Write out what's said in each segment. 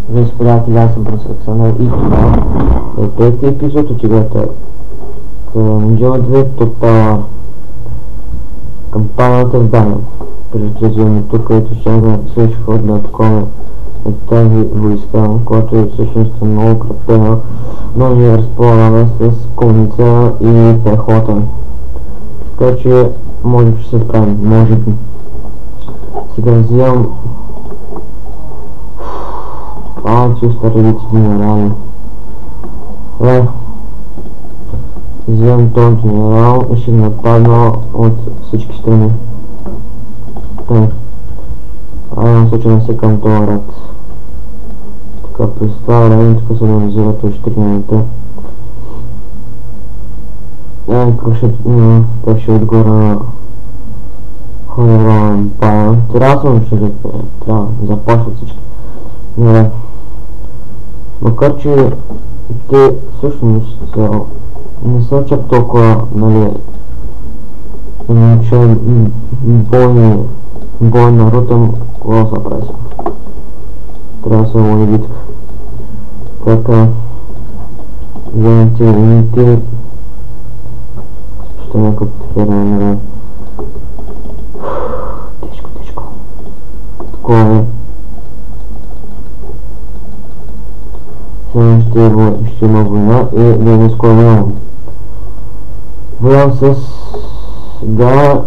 Здравейте, приятели, аз съм Брус Александър и това е трети епизод от играта Ninja 2 Total кампанията в Дания. Преди развиването, където ще да следващи ход да атакуваме тази войска, която е всъщност много кръпена, но ние разполагаме с конница и пехота. Така че може би ще се справим, може би. Сега взимам че старелици генерали. Взимам този генерал и ще нападна от всички страни. Случайно се към този ред. Така, през това време тук се реализират още 3 минути. Как ще отгоре на Honorable Empire. Трябва да заплашват всички. Макар че те всъщност не са чак толкова, нали, че бойна рута, кога са прави сега. Трябва да се води битка. Така, вземете едните, ще някакъв теферен, тежко. Такова е. Ще има война и да скоро воювам. Воювам с да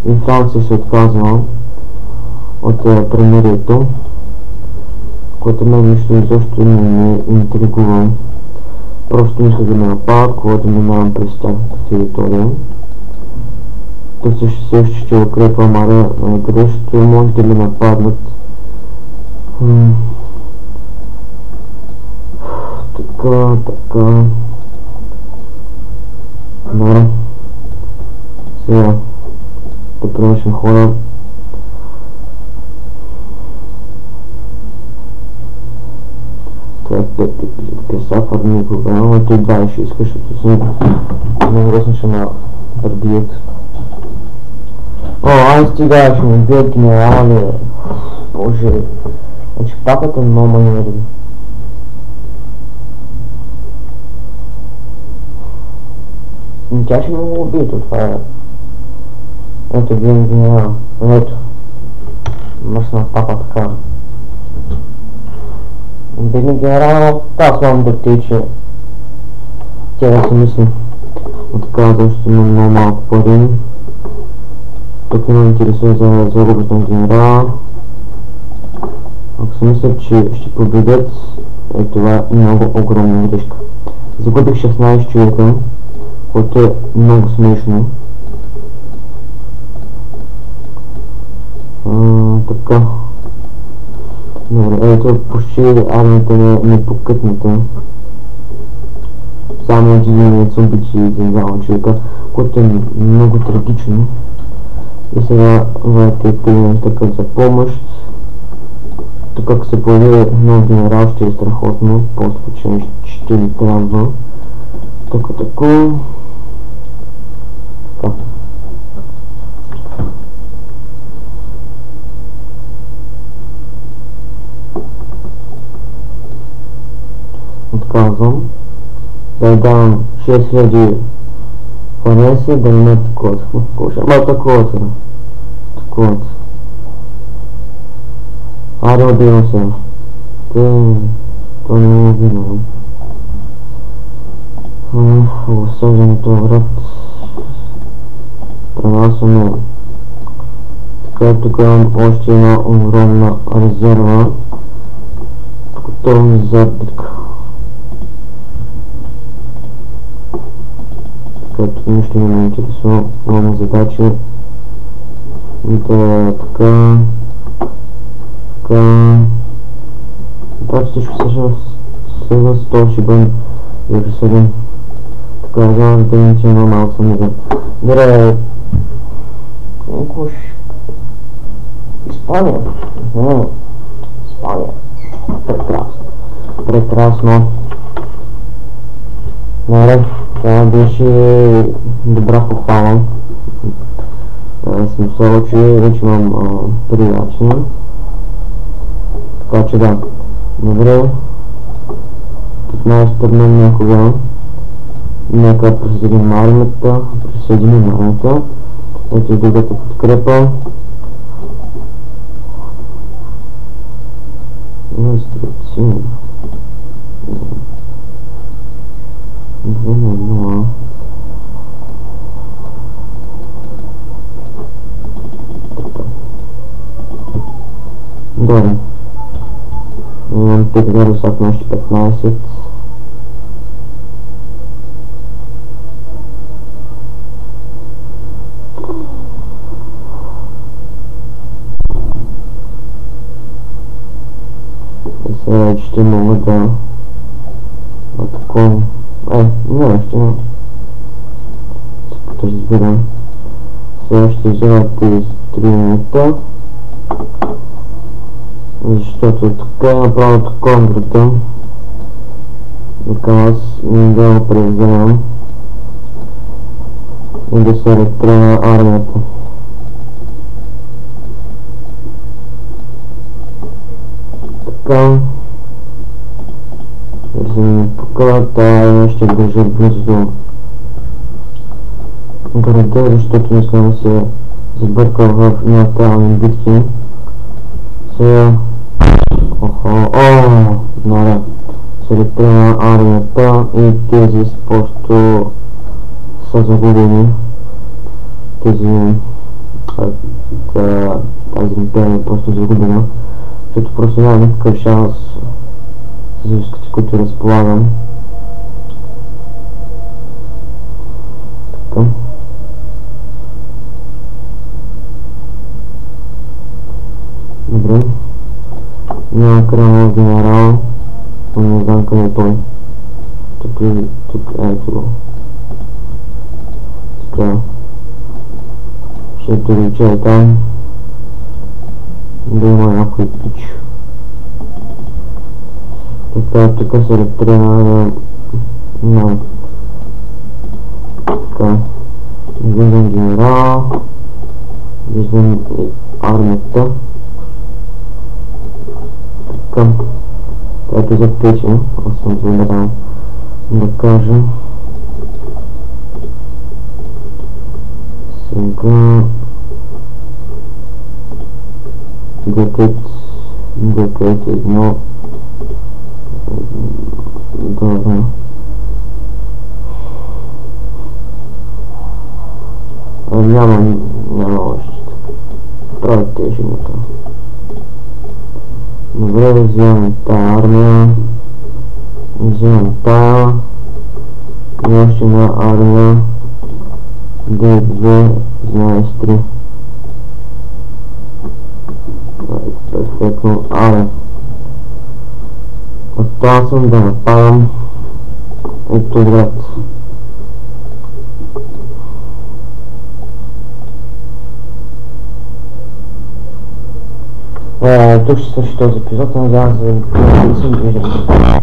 и Франция се отказва от премирието, което мен нищо изобщо не ме интригува. Просто не исках да ме нападат, когато минавам през тяхната територия. Тук все още ще укрепвам ария, къде ще може да ме нападнат. Така. Добре. Сега да превършим хора. Това е 5 кесафър никога, но той 20 иска, защото съм много ръсно ще ме разбият. Ай стига, ще ме бият генерали. Боже. Значи папата много манери. Тя ще ме го убие, това е. Ето един генерал. Ето. Мъжна папа така. Бедни генерал, аз вам да тече. Тя да си мисли. Отказва, защото има много малко пари. Тук ме интересува за загубата на генерала. Ако си мисля, че ще победят, това е много огромна грешка. Загубих 16 човека, което е много смешно. Така. Добре, ето почти армията не е покътната. Само един са убити генерална човека, което е много трагично. И сега върте такъв за помощ. Тук ако се появи нов генерал ще е страхотно, просто че ще ни трябва. Така. Отказвам да давам 6000 фанеси да не такова. Такова. Аре, убивам се. То не ме убивам. Осъждането врат. Пренасваме. Така тук имам още една огромна резерва. Готовни за битка. Така тук нищо не ме интересува. Имаме задачи да така. Това всичко свързано с това ще бъдем Иерусалим. Така, знам да ми че има малко съмнително. Добре, Испания. Испания. Прекрасно. Добре, това беше добра похвала. Смисъл, че вече имам приятели. Така че да. Добре. Тук най-стърнем някога. Нека присъединим армията. Ето и другата подкрепа. Инструкции. 2:0. Добре. Имам 5 градуса, още 15. Сега ще мога да атакувам. Не, ще не. Се разбирам. Сега ще взема тези 3 минута. Защото така е направо контрата. Така аз не да го превземам и да се ретрена армията. Така. Вземем тук, тая ще държа близо до града, защото не искам да се забъркал в неутрални битки. Сега... Наред. Се ретрена армията и тези просто са загубени. Тази империя е просто загубена, защото просто няма никакъв шанс с войските, които разполагам. Така. Добре. Няма кралов генерал, но не знам къде е той. Тук ето го. Така. Ще долича там. Да има някой пич. Така, тук се ретрена на... Така. Виждам генерал. Виждам армията. Така. Ето запиша. Аз съм забрал да кажа. Сега... Декет едно. Добре. Няма още. Това е тежното. Добре, вземам тая армия. Вземам тая. И още една армия. D2, знаеш 3. Перфектно. Оттава съм да нападам ето град. Тук ще свърши този епизод, надявам се да се виждам.